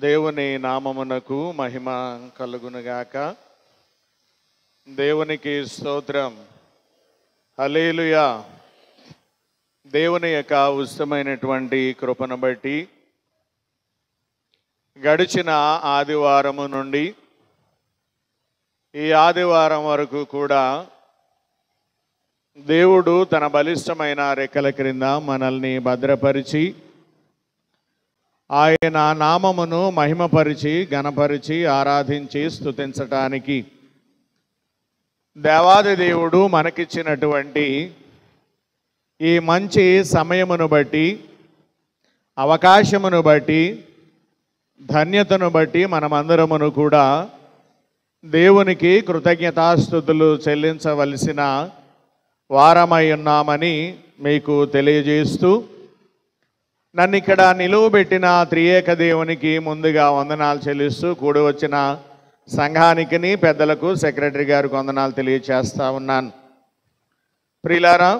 దేవుని నామమునకు మహిమ కలుగునుగాక. దేవునికి స్తోత్రం. హల్లెలూయా. దేవుని యొక్క ఉచితమైనటువంటి కృపను బట్టి గడిచిన ఆదివారము నుండి ఈ ఆదివారం వరకు కూడా దేవుడు తన బలిష్టమైన రెక్కల క్రింద మనల్ని భద్రపరిచి ఆయన నామమును మహిమపరిచి ఘనపరిచి ఆరాధించి స్తుతించటానికి దేవాది దేవుడు మనకిచ్చినటువంటి ఈ మంచి సమయమును బట్టి, అవకాశమును బట్టి, ధన్యతను బట్టి మనమందరమును కూడా దేవునికి కృతజ్ఞతాస్తుతులు చెల్లించవలసిన వారమై ఉన్నామని మీకు తెలియజేస్తూ, నన్ను ఇక్కడ నిలువబెట్టిన త్రియేక దేవునికి ముందుగా వందనాలు చెల్లిస్తూ కూడి వచ్చిన సంఘానికి, పెద్దలకు, సెక్రటరీ గారికి వందనాలు తెలియచేస్తా ఉన్నాను. ప్రియులారా,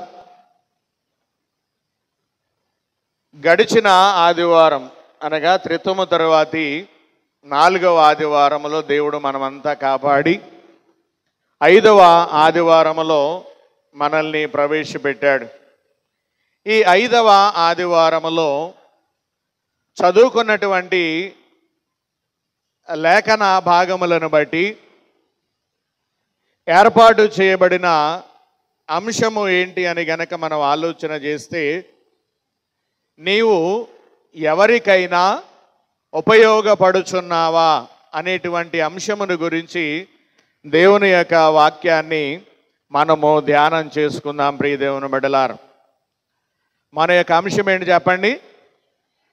గడిచిన ఆదివారం అనగా త్రితుము తరువాతి 4వ ఆదివారములో దేవుడు మనమంతా కాపాడి 5వ ఆదివారములో మనల్ని ప్రవేశపెట్టాడు. ఈ 5వ ఆదివారములో చదువుకున్నటువంటి లేఖన భాగములను బట్టి ఏర్పాటు చేయబడిన అంశము ఏంటి అని గనక మనం ఆలోచన చేస్తే, నీవు ఎవరికైనా ఉపయోగపడుచున్నావా అనేటువంటి అంశమును గురించి దేవుని యొక్క వాక్యాన్ని మనము ధ్యానం చేసుకుందాం. ప్రియ దేవుని బిడ్డలారా, మన యొక్క అంశం ఏంటి చెప్పండి?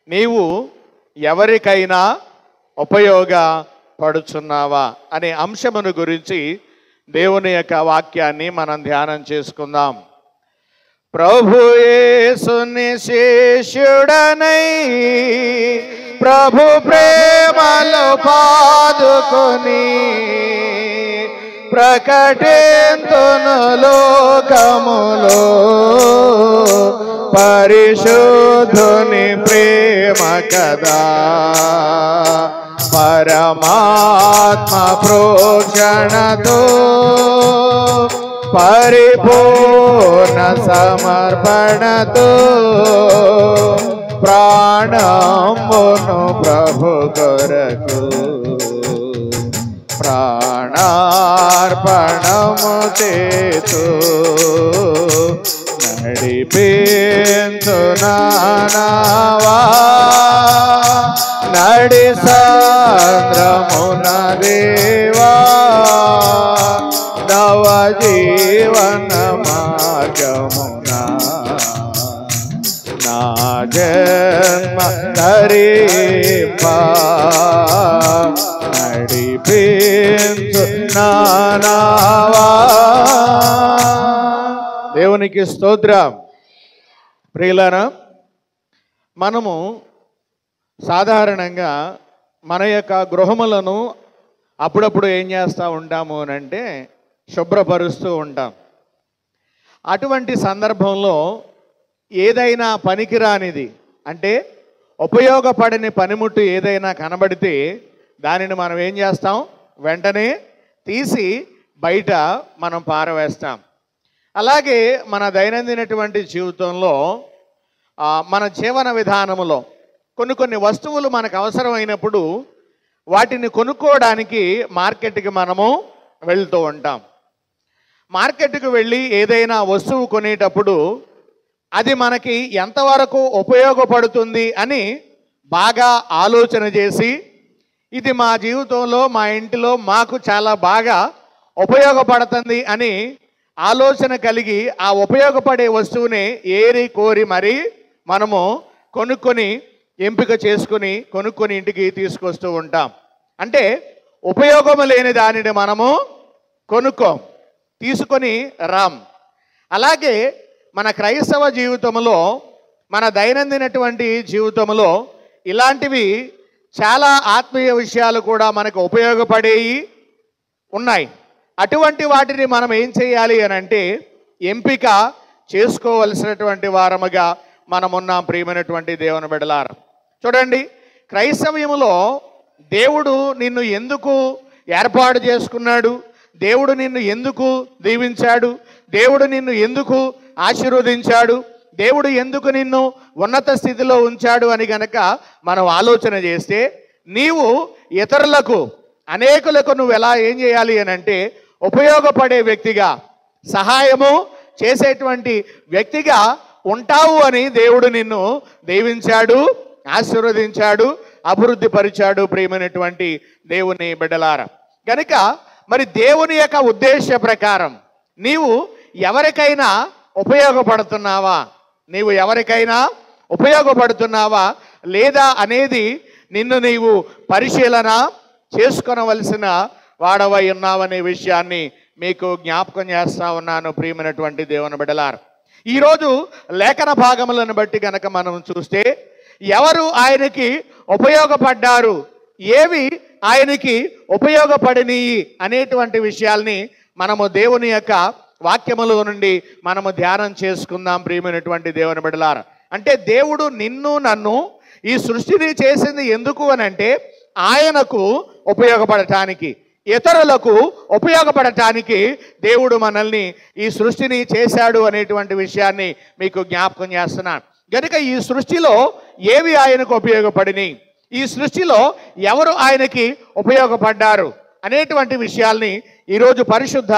నీవు ఎవరికైనా ఉపయోగపడుచున్నావా అనే అంశమును గురించి దేవుని యొక్క వాక్యాన్ని మనం ధ్యానం చేసుకుందాం. ప్రభు యేసుని శిష్యుడనై ప్రభు ప్రేమలో పాదుకొని ప్రకటింతును లోకములో పరిశుద్ధుని ప్రేమ కదా. పరమాత్మ ప్రోక్షణతో పరిపూర్ణ సమర్పణతో ప్రాణమును ప్రభు కొరకు ప్రాణార్పణము చేతు నడిపించునావా నడి సాంద్రమున దేవా నవ జీవన మార్గమునా నా జన్మ ధరింపా నడిపించునావా. దేవునికి స్తోత్రం. ప్రియులారా, మనము సాధారణంగా మన యొక్క గృహములను అప్పుడప్పుడు ఏం చేస్తూ ఉంటాము అని అంటే శుభ్రపరుస్తూ ఉంటాం. అటువంటి సందర్భంలో ఏదైనా పనికిరానిది అంటే ఉపయోగపడని పనిముట్టు ఏదైనా కనబడితే దానిని మనం ఏం చేస్తాం? వెంటనే తీసి బయట మనం పారవేస్తాం. అలాగే మన దైనందినటువంటి జీవితంలో మన జీవన విధానంలో కొన్ని వస్తువులు మనకు అవసరమైనప్పుడు వాటిని కొనుక్కోవడానికి మార్కెట్కి మనము వెళ్తూ ఉంటాం. మార్కెట్కి వెళ్ళి ఏదైనా వస్తువు కొనేటప్పుడు అది మనకి ఎంతవరకు ఉపయోగపడుతుంది అని బాగా ఆలోచన చేసి, ఇది మా జీవితంలో, మా ఇంటిలో మాకు చాలా బాగా ఉపయోగపడుతుంది అని ఆలోచన కలిగి ఆ ఉపయోగపడే వస్తువుని ఏరి కోరి మరి మనము కొనుక్కొని ఎంపిక చేసుకుని కొనుక్కొని ఇంటికి తీసుకొస్తూ ఉంటాం. అంటే ఉపయోగము లేని దానిని మనము కొనుక్కోం, తీసుకొని రాం. అలాగే మన క్రైస్తవ జీవితంలో, మన దైనందినటువంటి జీవితంలో ఇలాంటివి చాలా ఆత్మీయ విషయాలు కూడా మనకు ఉపయోగపడేవి ఉన్నాయి. అటువంటి వాటిని మనం ఏం చేయాలి అని అంటే ఎంపిక చేసుకోవలసినటువంటి వారముగా మనమున్నాం. ప్రియమైనటువంటి దేవుని బిడ్డలారా, చూడండి, క్రైస్తవ్యములో దేవుడు నిన్ను ఎందుకు ఏర్పాటు చేసుకున్నాడు, దేవుడు నిన్ను ఎందుకు దీవించాడు, దేవుడు నిన్ను ఎందుకు ఆశీర్వదించాడు, దేవుడు ఎందుకు నిన్ను ఉన్నత స్థితిలో ఉంచాడు అని గనక మనం ఆలోచన చేస్తే, నీవు ఇతరులకు అనేకులకు నువ్వు ఎలా ఏం చేయాలి అని అంటే ఉపయోగపడే వ్యక్తిగా, సహాయము చేసేటువంటి వ్యక్తిగా ఉంటావు అని దేవుడు నిన్ను దీవించాడు, ఆశీర్వదించాడు, అభివృద్ధి పరిచాడు. ప్రియమైనటువంటి దేవుని బిడ్డలారా, కనుక మరి దేవుని యొక్క ఉద్దేశ ప్రకారం నీవు ఎవరికైనా ఉపయోగపడుతున్నావా, నీవు ఎవరికైనా ఉపయోగపడుతున్నావా లేదా అనేది నిన్ను నీవు పరిశీలన చేసుకొనవలసిన వాడవై ఉన్నావనే విషయాన్ని మీకు జ్ఞాపకం చేస్తా ఉన్నాను. ప్రియమైనటువంటి దేవుని బిడ్డలారా, ఈరోజు లేఖన భాగములను బట్టి కనుక మనం చూస్తే ఎవరు ఆయనకి ఉపయోగపడ్డారు, ఏవి ఆయనకి ఉపయోగపడినవి అనేటువంటి విషయాల్ని మనము దేవుని యొక్క వాక్యముల నుండి మనము ధ్యానం చేసుకుందాం. ప్రియమైనటువంటి దేవుని బిడ్డలారా, అంటే దేవుడు నిన్ను నన్ను ఈ సృష్టిని చేసింది ఎందుకు అని అంటే ఆయనకు ఉపయోగపడటానికి, ఇతరులకు ఉపయోగపడటానికి దేవుడు మనల్ని ఈ సృష్టిని చేశాడు అనేటువంటి విషయాన్ని మీకు జ్ఞాపకం చేస్తున్నాను. కనుక ఈ సృష్టిలో ఏవి ఆయనకు ఉపయోగపడినాయి, ఈ సృష్టిలో ఎవరు ఆయనకి ఉపయోగపడ్డారు అనేటువంటి విషయాల్ని ఈరోజు పరిశుద్ధ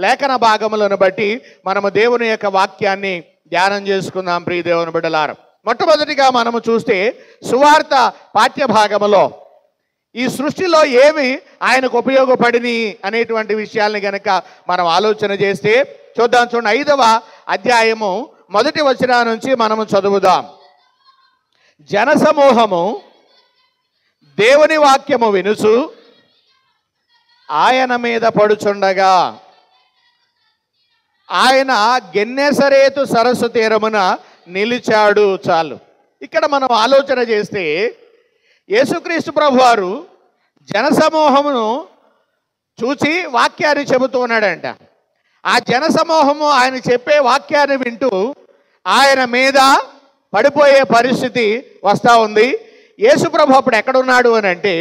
లేఖన భాగములను బట్టి మనము దేవుని యొక్క వాక్యాన్ని ధ్యానం చేసుకుందాం. ప్రియ దేవుని బిడ్డలారా, మొట్టమొదటిగా మనము చూస్తే సువార్త పాఠ్య భాగములో ఈ సృష్టిలో ఏమి ఆయనకు ఉపయోగపడినాయి అనేటువంటి విషయాల్ని గనక మనం ఆలోచన చేస్తే చూద్దాం. చూడండి, 5వ అధ్యాయము 1వ వచనం నుంచి మనము చదువుదాం. జనసమూహము దేవుని వాక్యము వినుచు ఆయన మీద పడుచుండగా ఆయన గెన్నెసరేతు సరస్సు తీరమున నిలిచాడు. చాలు, ఇక్కడ మనం ఆలోచన చేస్తే యేసుక్రీస్తు ప్రభువారు జనసమూహమును చూచి వాక్యాన్ని చెబుతూ ఉన్నాడంట. ఆ జనసమూహము ఆయన చెప్పే వాక్యాన్ని వింటూ ఆయన మీద పడిపోయే పరిస్థితి వస్తూ ఉంది. యేసు ప్రభు అప్పుడు ఎక్కడున్నాడు అని అంటే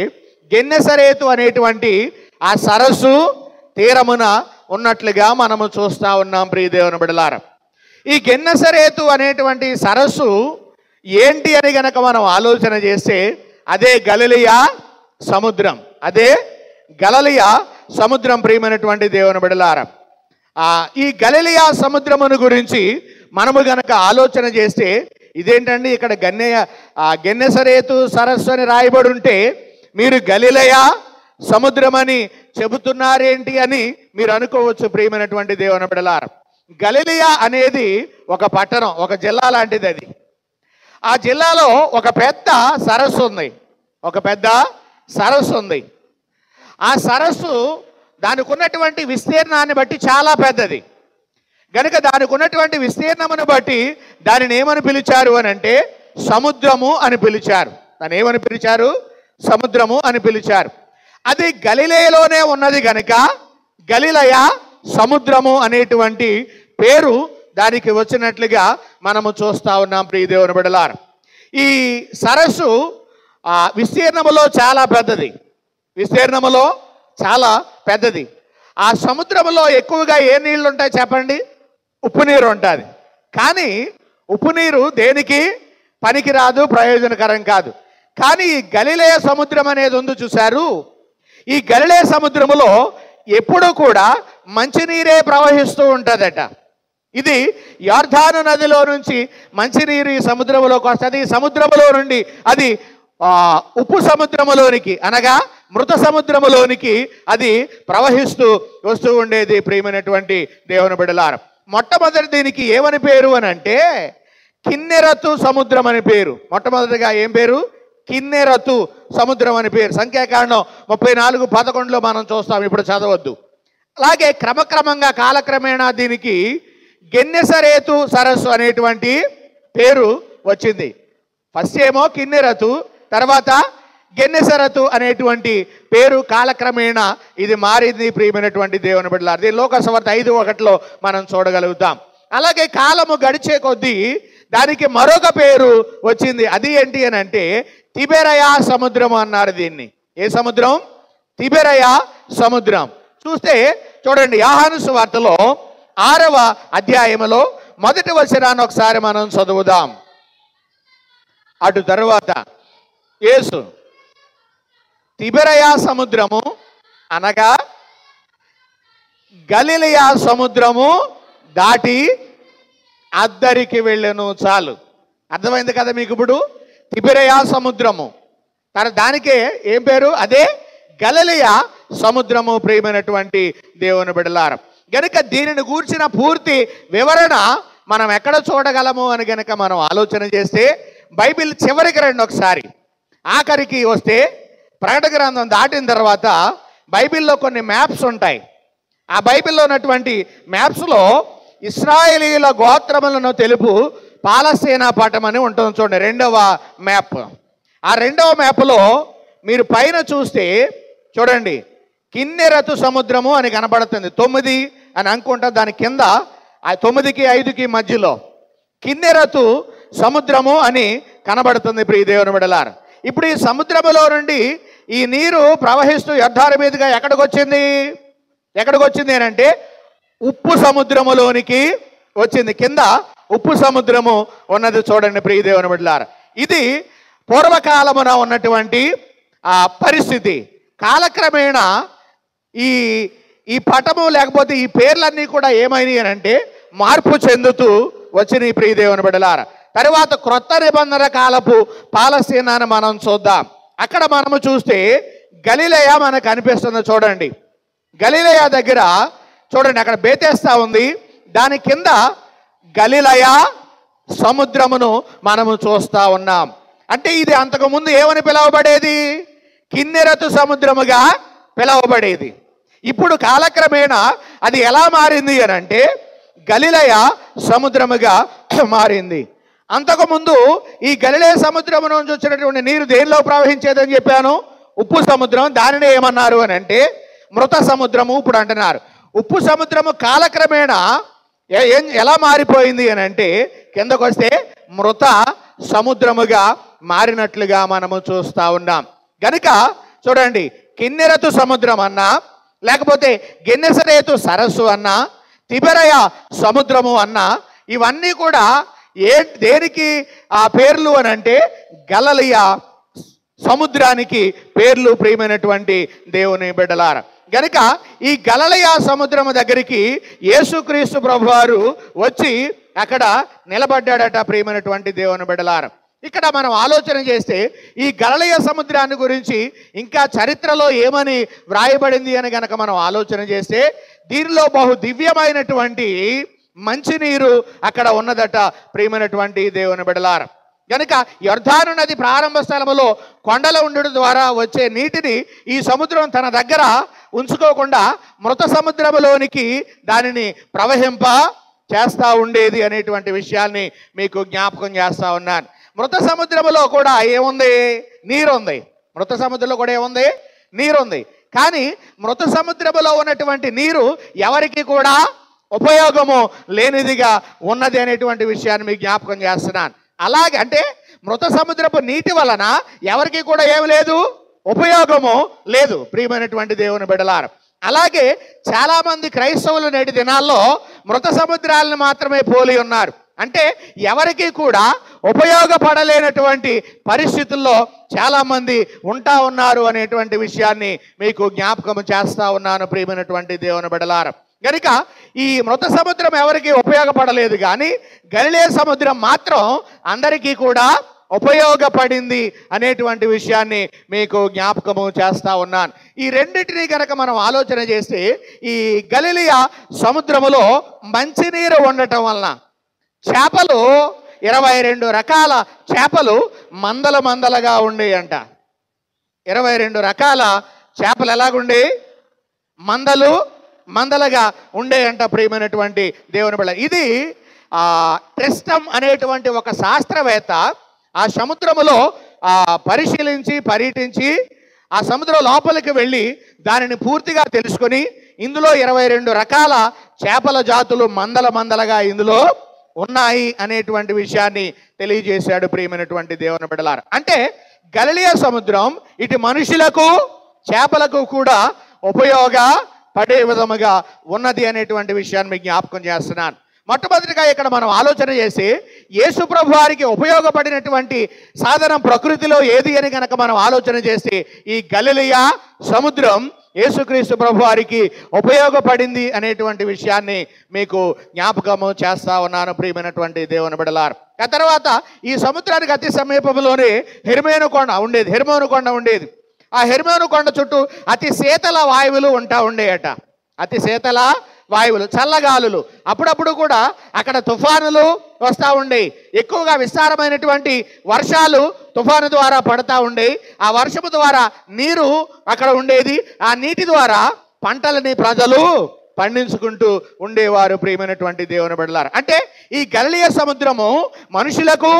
గెన్నెసరేతు అనేటువంటి ఆ సరస్సు తీరమున ఉన్నట్లుగా మనము చూస్తూ ఉన్నాం. ప్రియ దేవుని బిడ్డలారా, ఈ గెన్నెసరేతు అనేటువంటి సరస్సు ఏంటి అని గనక మనం ఆలోచన చేస్తే అదే గలిలయ సముద్రం, అదే గలిలయ సముద్రం. ప్రియమైనటువంటి దేవుని బిడ్డలారా, ఈ గలిలయ సముద్రమును గురించి మనము గనక ఆలోచన చేస్తే ఇదేంటండి ఇక్కడ గెన్నెసరేతు సరస్సు అని రాయబడి ఉంటే మీరు గలిలయ సముద్రం అని చెబుతున్నారేంటి అని మీరు అనుకోవచ్చు. ప్రియమైనటువంటి దేవుని బిడ్డలారా, గలిలయ అనేది ఒక పట్టణం, ఒక జిల్లా లాంటిది. అది ఆ జిల్లాలో ఒక పెద్ద సరస్సు ఉంది, ఒక పెద్ద సరస్సు ఉంది. ఆ సరస్సు దానికి ఉన్నటువంటి విస్తీర్ణాన్ని బట్టి చాలా పెద్దది. కనుక దానికి ఉన్నటువంటి విస్తీర్ణమును బట్టి దానిని ఏమని పిలిచారు అని అంటే సముద్రము అని పిలిచారు. దాన్ని ఏమని పిలిచారు? సముద్రము అని పిలిచారు. అది గలిలయలోనే ఉన్నది కనుక గలిలయ సముద్రము అనేటువంటి పేరు దానికి వచ్చినట్లుగా మనము చూస్తూ ఉన్నాం. ప్రియ దేవుని బిడ్డలారా, ఈ సరస్సు విస్తీర్ణములో చాలా పెద్దది, విస్తీర్ణములో చాలా పెద్దది. ఆ సముద్రములో ఎక్కువగా ఏ నీళ్లు ఉంటాయి చెప్పండి? ఉప్పు నీరు ఉంటుంది. కానీ ఉప్పు నీరు దేనికి పనికిరాదు, ప్రయోజనకరం కాదు. కానీ ఈ గలిలయ సముద్రం అనేది ఉంది చూశారు, ఈ గలిలయ సముద్రములో ఎప్పుడూ కూడా మంచినీరే ప్రవహిస్తూ ఉంటుందట. ఇది యొర్దాను నదిలో నుంచి మంచినీరు ఈ సముద్రంలోకి వస్తుంది. ఈ సముద్రములో నుండి అది ఉప్పు సముద్రములోనికి అనగా మృత సముద్రములోనికి అది ప్రవహిస్తూ వస్తూ ఉండేది. ప్రియమైనటువంటి దేవుని బిడ్డలారా, మొట్టమొదటి దీనికి ఏమని పేరు అని అంటే కిన్నెరతు సముద్రం అని పేరు. మొట్టమొదటిగా ఏం పేరు? కిన్నెరతు సముద్రం అని పేరు. సంఖ్యాకాండం 34:11 మనం చూస్తాం, ఇప్పుడు చదవద్దు. అలాగే క్రమక్రమంగా కాలక్రమేణా దీనికి గెన్నెసరేతు సరస్సు అనేటువంటి పేరు వచ్చింది. ఫస్ట్ ఏమో కిన్నెరతు, తర్వాత గెన్నెసరతు అనేటువంటి పేరు కాలక్రమేణా ఇది మారింది. ప్రియమైనటువంటి దేవుని బిడ్డలారా, ఇది లోకసువార్త 5:1 మనం చూడగలుగుతాం. అలాగే కాలము గడిచే కొద్దీ దానికి మరొక పేరు వచ్చింది. అది ఏంటి అని అంటే తిబెరయ సముద్రము అన్నారు. దీన్ని ఏ సముద్రం? తిబెరయ సముద్రం. చూస్తే చూడండి, యోహాను సువార్తలో 6వ అధ్యాయములో మొదటి వచనాన్ని ఒకసారి మనం చదువుదాం. అటు తరువాత యేసు తిబెరయ సముద్రము అనగా గలిలయ సముద్రము దాటి అద్దరికి వెళ్ళెను. చాలు, అర్థమైంది కదా మీకు ఇప్పుడు? తిబెరయ సముద్రము, దానికే ఏం పేరు? అదే గలిలయ సముద్రము. ప్రియమైనటువంటి దేవుని బిడ్డలారా, గనుక దీనిని గూర్చిన పూర్తి వివరణ మనం ఎక్కడ చూడగలము అని గనక మనం ఆలోచన చేస్తే, బైబిల్ చివరికి రండి ఒకసారి. ఆఖరికి వస్తే ప్రకటన గ్రంథం దాటిన తర్వాత బైబిల్లో కొన్ని మ్యాప్స్ ఉంటాయి. ఆ బైబిల్లో ఉన్నటువంటి మ్యాప్స్లో ఇశ్రాయేలీయుల గోత్రములను తెలుపు పాలస్తీనా పట్టం అని ఉంటుంది. చూడండి, 2వ మ్యాప్. ఆ 2వ మ్యాప్లో మీరు పైన చూస్తే చూడండి, కిన్నెరతు సముద్రము అని కనబడుతుంది. 9 అని అనుకుంటా. దాని కింద ఆ 9కి 5కి మధ్యలో కిన్నెరతు సముద్రము అని కనబడుతుంది. ప్రియ దేవుని బిడ్డలారా, ఇప్పుడు ఈ సముద్రములో నుండి ఈ నీరు ప్రవహిస్తూ యోర్దాను మీదుగా ఎక్కడికి వచ్చింది అని అంటే ఉప్పు సముద్రములోనికి వచ్చింది. కింద ఉప్పు సముద్రము ఉన్నది. చూడండి ప్రియ దేవుని బిడ్డలారా, ఇది పూర్వకాలమున ఉన్నటువంటి పరిస్థితి. కాలక్రమేణా ఈ పటము లేకపోతే ఈ పేర్లన్నీ కూడా ఏమైనాయి అని అంటే మార్పు చెందుతూ వచ్చినాయి. ప్రియ దేవుని బిడ్డలారా, తరువాత క్రొత్త నిబంధన కాలపు పాలస్తీనాను మనం చూద్దాం. అక్కడ మనము చూస్తే గలిలయ మనకు కనిపిస్తుంది. చూడండి, గలిలయ దగ్గర చూడండి, అక్కడ బేతేస్తా ఉంది. దాని కింద గలిలయ సముద్రమును మనము చూస్తూ ఉన్నాం. అంటే ఇది అంతకుముందు ఏమని పిలువబడేది? కిన్నెరతు సముద్రముగా పిలువబడేది. ఇప్పుడు కాలక్రమేణా అది ఎలా మారింది అని అంటే గలిలయ సముద్రముగా మారింది. అంతకుముందు ఈ గలిలయ సముద్రము నుంచి వచ్చినటువంటి నీరు దేనిలో ప్రవహించేదని చెప్పాను? ఉప్పు సముద్రం. దానిని ఏమన్నారు అని అంటే మృత సముద్రము ఇప్పుడు అంటున్నారు. ఉప్పు సముద్రము కాలక్రమేణా ఎలా మారిపోయింది అని అంటే కిందకు వస్తే మృత సముద్రముగా మారినట్లుగా మనము చూస్తూ ఉన్నాం. గనుక చూడండి, కిన్నెరతు సముద్రం అన్నా, లేకపోతే గెన్నెసరేతు సరస్సు అన్నా, తిబెరయ సముద్రము అన్నా, ఇవన్నీ కూడా దేనికి ఆ పేర్లు అని అంటే గలిలయ సముద్రానికి పేర్లు. ప్రియమైనటువంటి దేవుని బిడ్డలారా, గనుక ఈ గలిలయ సముద్రము దగ్గరికి యేసుక్రీస్తు ప్రభువారు వచ్చి అక్కడ నిలబడ్డాడట. ప్రియమైనటువంటి దేవుని బిడ్డలారా, ఇక్కడ మనం ఆలోచన చేస్తే ఈ గలిలయ సముద్రాన్ని గురించి ఇంకా చరిత్రలో ఏమని వ్రాయబడింది అని గనక మనం ఆలోచన చేస్తే దీనిలో బహు దివ్యమైనటువంటి మంచినీరు అక్కడ ఉన్నదట. ప్రియమైనటువంటి దేవుని బిడ్డలారా, కనుక యోర్దాను నది ప్రారంభ స్థలములో కొండల ఉండడం ద్వారా వచ్చే నీటిని ఈ సముద్రం తన దగ్గర ఉంచుకోకుండా మృత సముద్రములోనికి దానిని ప్రవహింప చేస్తూ ఉండేది అనేటువంటి విషయాన్ని మీకు జ్ఞాపకం చేస్తూ ఉన్నాను. మృత సముద్రములో కూడా ఏముంది? నీరుంది. మృత సముద్రంలో కూడా ఏముంది? నీరుంది. కానీ మృత సముద్రములో ఉన్నటువంటి నీరు ఎవరికి కూడా ఉపయోగము లేనిదిగా ఉన్నది అనేటువంటి విషయాన్ని మీకు జ్ఞాపకం చేస్తున్నాను. అలాగే అంటే మృత సముద్రపు నీటి వలన ఎవరికి కూడా ఏమి లేదు? ఉపయోగము లేదు. ప్రియమైనటువంటి దేవుని బిడ్డలారా, అలాగే చాలామంది క్రైస్తవులు నేటి దినాల్లో మృత సముద్రాలను మాత్రమే పోలి ఉన్నారు. అంటే ఎవరికి కూడా ఉపయోగపడలేనటువంటి పరిస్థితుల్లో చాలామంది ఉంటా ఉన్నారు అనేటువంటి విషయాన్ని మీకు జ్ఞాపకం చేస్తూ ఉన్నాను. ప్రియమైనటువంటి దేవుని బిడ్డలారా, కనుక ఈ మృత సముద్రం ఎవరికి ఉపయోగపడలేదు, కానీ గలిలయ సముద్రం మాత్రం అందరికీ కూడా ఉపయోగపడింది అనేటువంటి విషయాన్ని మీకు జ్ఞాపకము చేస్తూ ఉన్నాను. ఈ రెండింటినీ కనుక మనం ఆలోచన చేస్తే ఈ గలిలయ సముద్రములో మంచినీరు ఉండటం వలన చేపలు 22 రకాల చేపలు మందలుగా ఉండేయంట. 22 రకాల చేపలు ఎలాగుండే? మందలుగా ఉండేయంట. ప్రియమైనటువంటి దేవుని బిడ్డ, ఇది ట్రిస్టమ్ అనేటువంటి ఒక శాస్త్రవేత్త ఆ సముద్రములో పరిశీలించి పర్యటించి ఆ సముద్రం లోపలికి వెళ్ళి దానిని పూర్తిగా తెలుసుకొని ఇందులో 22 రకాల చేపల జాతులు మందలుగా ఇందులో ఉన్నాయి అనేటువంటి విషయాన్ని తెలియజేశాడు. ప్రియమైనటువంటి దేవుని బిడ్డలారా, అంటే గలిలయ సముద్రం ఇటు మనుషులకు చేపలకు కూడా ఉపయోగపడే విధముగా ఉన్నది అనేటువంటి విషయాన్ని మీకు జ్ఞాపకం చేస్తున్నాను. మొట్టమొదటిగా ఇక్కడ మనం ఆలోచన చేసి యేసు ప్రభు వారికి ఉపయోగపడినటువంటి సాధనం ప్రకృతిలో ఏది అని కనుక మనం ఆలోచన చేసి ఈ గలిలయ సముద్రం యేసుక్రీస్తు ప్రభు వారికి ఉపయోగపడింది అనేటువంటి విషయాన్ని మీకు జ్ఞాపకము చేస్తా ఉన్నాను ప్రియమైనటువంటి దేవుని బిడ్డలారా. ఆ తర్వాత ఈ సముద్రానికి అతి సమీపంలోనే హెర్మోను కొండ ఉండేది. ఆ హెర్మోను కొండ చుట్టూ అతి శీతల వాయువులు ఉండేయట. అతి శీతల వాయువులు, చల్లగాలులు. అప్పుడప్పుడు కూడా అక్కడ తుఫానులు వస్తూ ఉండేవి. ఎక్కువగా విస్తారమైనటువంటి వర్షాలు తుఫాను ద్వారా పడతా ఉండేవి. ఆ వర్షము ద్వారా నీరు అక్కడ ఉండేది. ఆ నీటి ద్వారా పంటలని ప్రజలు పండించుకుంటూ ఉండేవారు ప్రియమైనటువంటి దేవుని బిడ్డలారా. అంటే ఈ గలిలయ సముద్రము మనుషులకు,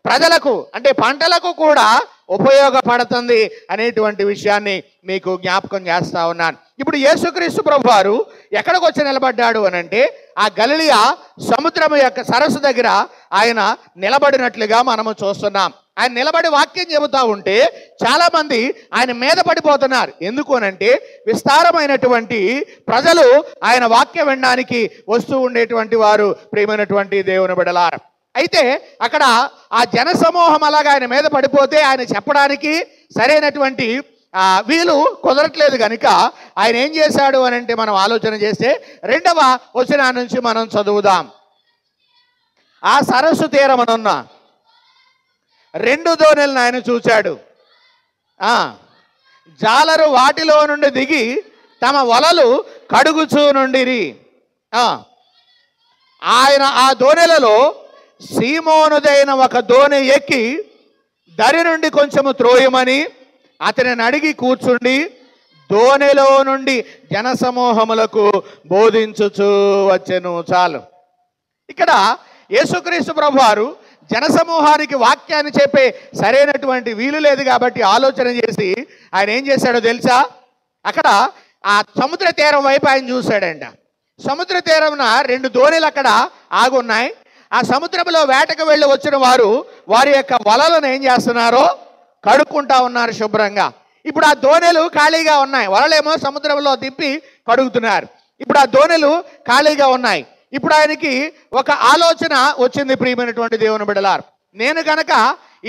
ప్రజలకు, అంటే పంటలకు కూడా ఉపయోగపడుతుంది అనేటువంటి విషయాన్ని మీకు జ్ఞాపకం చేస్తా ఉన్నాను. ఇప్పుడు యేసుక్రీస్తు ప్రభు వారు ఎక్కడికి వచ్చి నిలబడ్డాడు అని అంటే ఆ గలిలయ సముద్రం యొక్క సరస్సు దగ్గర ఆయన నిలబడినట్లుగా మనము చూస్తున్నాం. ఆయన నిలబడి వాక్యం చెబుతూ ఉంటే చాలా మంది ఆయన మీద పడిపోతున్నారు. ఎందుకు అనంటే విస్తారమైనటువంటి ప్రజలు ఆయన వాక్యం వినడానికి వస్తూ ఉండేటువంటి వారు ప్రియమైనటువంటి దేవుని బిడ్డలారా. అయితే అక్కడ ఆ జనసమూహం అలాగా ఆయన మీద పడిపోతే ఆయన చెప్పడానికి సరైనటువంటి వీలు కుదరట్లేదు కనుక ఆయన ఏం చేశాడు అని అంటే మనం ఆలోచన చేస్తే 2వ వచనం నుంచి మనం చదువుదాం. ఆ సరస్సు తీరమనున్న 2 దోణెలను ఆయన చూశాడు. జాలరు వాటిలో నుండి దిగి తమ వలలు కడుగుచూ నుండిరి. ఆయన ఆ దోణెలలో సీమోనుదైన ఒక దోణి ఎక్కి దరి నుండి కొంచెము త్రోయమని అతనిని అడిగి కూర్చుండి దోణిలో నుండి జనసమూహములకు బోధించుచూ వచ్చెను. చాలు. ఇక్కడ యేసుక్రీస్తు ప్రభు వారు జనసమూహానికి వాక్యాన్ని చెప్పే సరైనటువంటి వీలు లేదు కాబట్టి ఆలోచన చేసి ఆయన ఏం చేశాడో తెలుసా? అక్కడ ఆ సముద్ర తీరం వైపు ఆయన చూశాడంట. సముద్ర తీరంన 2 దోణిలు అక్కడ ఆగున్నాయి. ఆ సముద్రంలో వేటకు వెళ్ళి వచ్చిన వారు వారి యొక్క వలలను ఏం చేస్తున్నారో కడుక్కుంటా ఉన్నారు శుభ్రంగా. ఇప్పుడు ఆ దోణెలు ఖాళీగా ఉన్నాయి. వలలేమో సముద్రంలో దింపి కడుగుతున్నారు. ఇప్పుడు ఆ దోణెలు ఖాళీగా ఉన్నాయి. ఇప్పుడు ఆయనకి ఒక ఆలోచన వచ్చింది ప్రియమైనటువంటి దేవుని బిడ్డలారు. నేను కనుక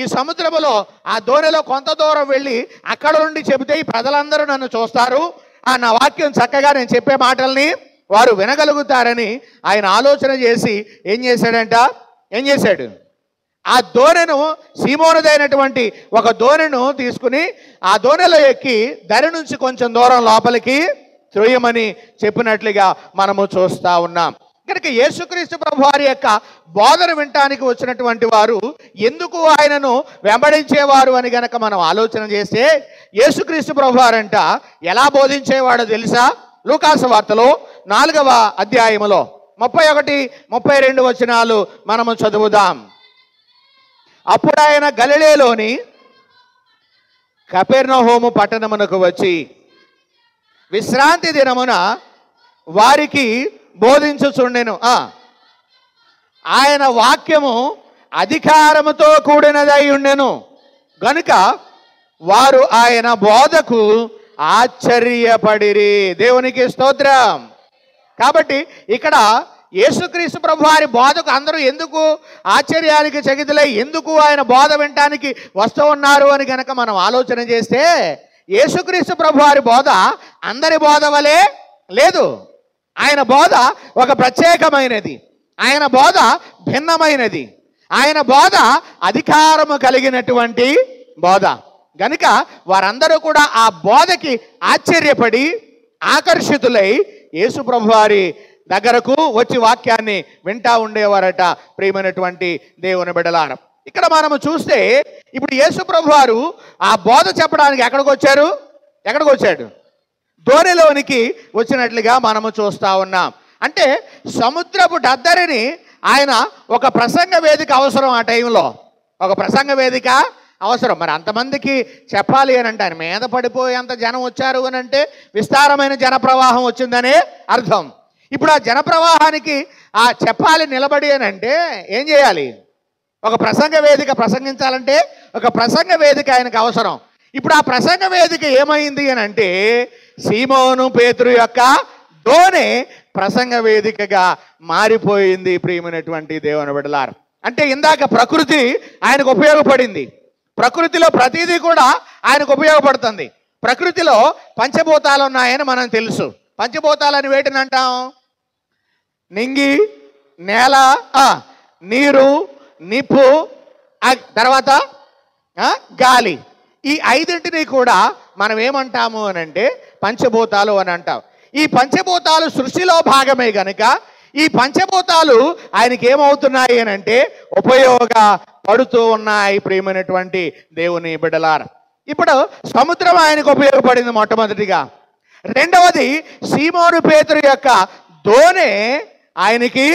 ఈ సముద్రంలో ఆ దోణిలో కొంత దూరం వెళ్ళి అక్కడ నుండి చెబితే ఈ ప్రజలందరూ నన్ను చూస్తారు, నా వాక్యం చక్కగా నేను చెప్పే మాటల్ని వారు వినగలుగుతారని ఆయన ఆలోచన చేసి ఏం చేశాడు? ఆ దోణెను, సీమోనుదైనటువంటి ఒక దోణెను తీసుకుని ఆ దోణెలో ఎక్కి దరి నుంచి కొంచెం దూరం లోపలికి త్రోయమని చెప్పినట్లుగా మనము చూస్తూ ఉన్నాం. కనుక యేసుక్రీస్తు ప్రభు వారి యొక్క బోధన వినటానికి వచ్చినటువంటి వారు ఎందుకు ఆయనను వెంబడించేవారు అని గనక మనం ఆలోచన చేస్తే యేసుక్రీస్తు ప్రభు వారంట ఎలా బోధించేవాడో తెలుసా? లూకాసు వార్తలో 4వ అధ్యాయములో 31, 32 వచనాలు మనము చదువుదాం. అప్పుడు ఆయన గలిలయలోని కపెర్నహూము పట్టణమునకు వచ్చి విశ్రాంతి దినమున వారికి బోధించుచుండెను. ఆయన వాక్యము అధికారముతో కూడినదై ఉండెను గనుక వారు ఆయన బోధకు ఆశ్చర్యపడిరి. దేవునికి స్తోత్రం. కాబట్టి ఇక్కడ యేసుక్రీస్తు ప్రభు వారి బోధకు అందరూ ఎందుకు ఆశ్చర్యానికి చకితులై ఎందుకు ఆయన బోధ వినటానికి వస్తూ ఉన్నారు అని కనుక మనం ఆలోచన చేస్తే యేసుక్రీస్తు ప్రభు వారి బోధ అందరి బోధ వలె లేదు. ఆయన బోధ ఒక ప్రత్యేకమైనది. ఆయన బోధ భిన్నమైనది. ఆయన బోధ అధికారము కలిగినటువంటి బోధ గనుక వారందరూ కూడా ఆ బోధకి ఆశ్చర్యపడి ఆకర్షితులై యేసు ప్రభు వారి దగ్గరకు వచ్చి వాక్యాన్ని వింటా ఉండేవారట ప్రియమైనటువంటి దేవుని బిడ్డలారా. ఇక్కడ మనము చూస్తే ఇప్పుడు యేసు ప్రభు వారు ఆ బోధ చెప్పడానికి ఎక్కడికి వచ్చాడు? దోణిలోనికి వచ్చినట్లుగా మనము చూస్తూ ఉన్నాం. అంటే సముద్రపు డద్దరిని ఆయన ఒక ప్రసంగ వేదిక అవసరం. ఆ టైంలో ఒక ప్రసంగ వేదిక అవసరం. మరి అంతమందికి చెప్పాలి అని అంటే ఆయన మీద పడిపోయేంత జనం వచ్చారు అని అంటే విస్తారమైన జనప్రవాహం వచ్చిందనే అర్థం. ఇప్పుడు ఆ జనప్రవాహానికి చెప్పాలి నిలబడి అని అంటే ఏం చేయాలి? ఒక ప్రసంగ వేదిక ప్రసంగించాలంటే ఒక ప్రసంగ వేదిక ఆయనకు అవసరం. ఇప్పుడు ఆ ప్రసంగ వేదిక ఏమైంది అని అంటే సీమోను పేతురు యొక్క దోణి ప్రసంగ వేదికగా మారిపోయింది. ప్రియమైనటువంటి దేవుని బిడ్డలారా, అంటే ఇందాక ప్రకృతి ఆయనకు ఉపయోగపడింది. ప్రకృతిలో ప్రతిదీ కూడా ఆయనకు ఉపయోగపడుతుంది. ప్రకృతిలో పంచభూతాలు ఉన్నాయని మనం తెలుసు. పంచభూతాలని వేటిని అంటాం? నింగి, నేల, నీరు, నిప్పు, తర్వాత గాలి. ఈ ఐదింటిని కూడా మనం ఏమంటాము అని అంటే పంచభూతాలు అని అంటాం. ఈ పంచభూతాలు సృష్టిలో భాగమే కనుక ఈ పంచభూతాలు ఆయనకి ఏమవుతున్నాయి అని అంటే ఉపయోగపడుతూ ఉన్నాయి. ప్రియమైనటువంటి దేవుని బిడ్డలారా, ఇప్పుడు సముద్రం ఆయనకు ఉపయోగపడింది మొట్టమొదటిగా. రెండవది సీమోను పేతురు యొక్క దోణి ఆయనకి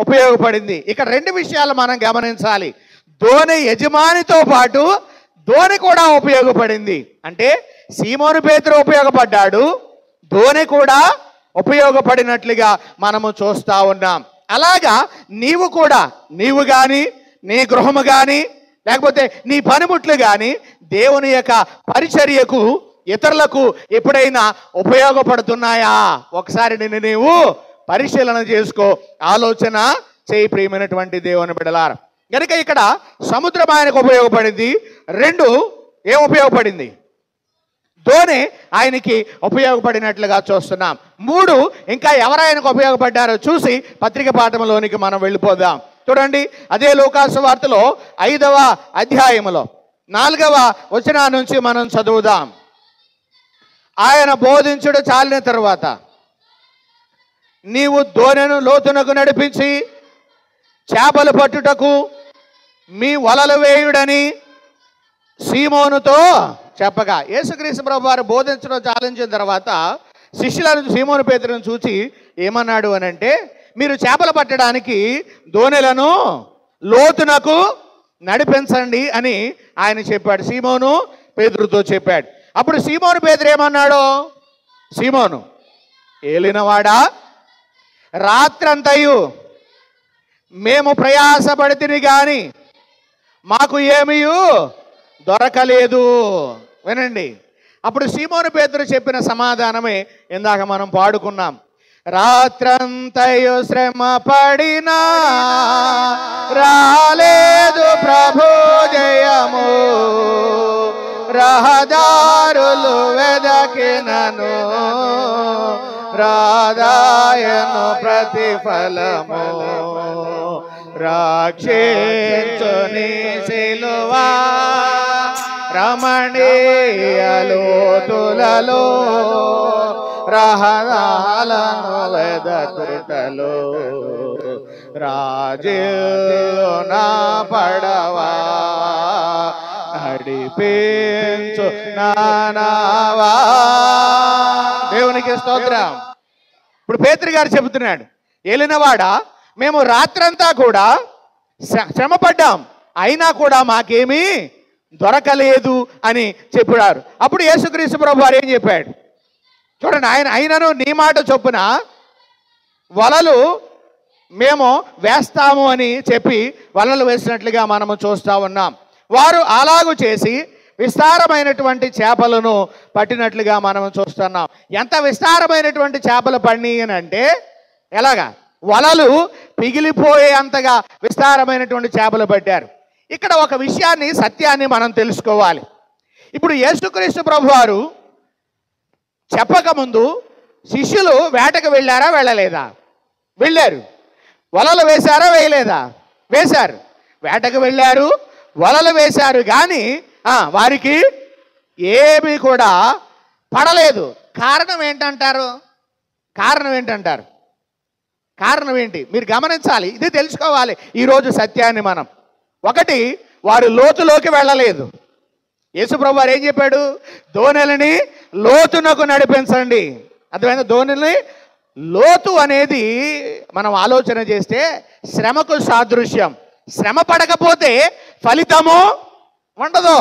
ఉపయోగపడింది. ఇక్కడ రెండు విషయాలు మనం గమనించాలి. దోణి యజమానితో పాటు దోణి కూడా ఉపయోగపడింది. అంటే సీమోను పేతురు ఉపయోగపడ్డాడు, దోణి కూడా ఉపయోగపడినట్లుగా మనము చూస్తూ ఉన్నాం. అలాగా నీవు కూడా, నీవు కానీ, నీ గృహము కానీ, లేకపోతే నీ పనిముట్లు కానీ దేవుని యొక్క పరిచర్యకు, ఇతరులకు ఎప్పుడైనా ఉపయోగపడుతున్నాయా? ఒకసారి నిన్ను నీవు పరిశీలన చేసుకో, ఆలోచన చేయి. ప్రియమైనటువంటి దేవుని బిడ్డలారా, కనుక ఇక్కడ సముద్రం ఆయనకు ఉపయోగపడింది. రెండు ఏం ఉపయోగపడింది? దోణి ఆయనకి ఉపయోగపడినట్లుగా చూస్తున్నాం. మూడు, ఇంకా ఎవరాయనకు ఉపయోగపడ్డారో చూసి పత్రిక పాఠంలోనికి మనం వెళ్ళిపోదాం. చూడండి, అదే లూకాసు వార్తలో 5వ అధ్యాయములో 4వ వచనం నుంచి మనం చదువుదాం. ఆయన బోధించుడు చాలిన తరువాత నీవు దోణిను లోతునకు నడిపించి చేపలు పట్టుటకు మీ వలలు వేయుడని సీమోనుతో చెప్పగా, యేసుక్రీస్తు ప్రభు వారు బోధించడం చాలించిన తర్వాత శిష్యులను సీమోను పేతురును చూసి ఏమన్నాడు అని అంటే, మీరు చేపలు పట్టడానికి దోణెలను లోతునకు నడిపించండి అని ఆయన చెప్పాడు. సీమోను పేతురుతో చెప్పాడు. అప్పుడు సీమోను పేతురు ఏమన్నాడు? సీమోను, ఏలినవాడా, రాత్రంతయు మేము ప్రయాసపడితిని కానీ మాకు ఏమీ దొరకలేదు. వినండి, అప్పుడు సీమోను పేతురు చెప్పిన సమాధానమే ఇందాక మనం పాడుకున్నాం. రాత్రంతయు శ్రమ పడినా రాలేదు ప్రభు జయము, రహదారులు వెదకినను రాదాయను ప్రతిఫలము, రక్షించుని సిలువా రమణీయలోతులలో రహదాలను వెదకుటలో రాజున పడవా నడిపించు నానావా. దేవునికి స్తోత్రం. ఇప్పుడు పేతురు గారు చెబుతున్నాడు, ఏలినవాడా, మేము రాత్రంతా కూడా శ్రమపడ్డాం, అయినా కూడా మాకేమీ దొరకలేదు అని చెప్పారు. అప్పుడు యేసుక్రీస్తు ప్రభు వారు ఏం చెప్పాడు చూడండి, ఆయన అయినను నీ మాట చొప్పున వలలు మేము వేస్తాము అని చెప్పి వలలు వేసినట్లుగా మనము చూస్తూ ఉన్నాం. వారు అలాగూ చేసి విస్తారమైనటువంటి చేపలను పట్టినట్లుగా మనం చూస్తున్నాం. ఎంత విస్తారమైనటువంటి చేపలు పడినాయి అని అంటే ఎలాగా? వలలు పిగిలిపోయే అంతగా విస్తారమైనటువంటి చేపలు పట్టారు. ఇక్కడ ఒక విషయాన్ని, సత్యాన్ని మనం తెలుసుకోవాలి. ఇప్పుడు యేసుక్రీస్తు ప్రభు వారు చెప్పకముందు శిష్యులు వేటకు వెళ్ళారా, వెళ్ళలేదా? వెళ్ళారు. వలలు వేశారా, వేయలేదా? వేశారు. వేటకు వెళ్ళారు, వలలు వేశారు, కానీ వారికి ఏమీ కూడా పడలేదు. కారణం ఏంటంటారు? కారణం ఏంటంటారు? కారణం ఏంటి? మీరు గమనించాలి, ఇది తెలుసుకోవాలి ఈరోజు సత్యాన్ని మనం. ఒకటి, వారు లోతులోకి వెళ్ళలేదు. యేసుప్రభు వారు ఏం చెప్పాడు? దోణెలని లోతునకు నడిపించండి. అర్థమైందా? దోణిని లోతు అనేది మనం ఆలోచన చేస్తే శ్రమకు సాదృశ్యం. శ్రమ పడకపోతే ఫలితము ఉండదు.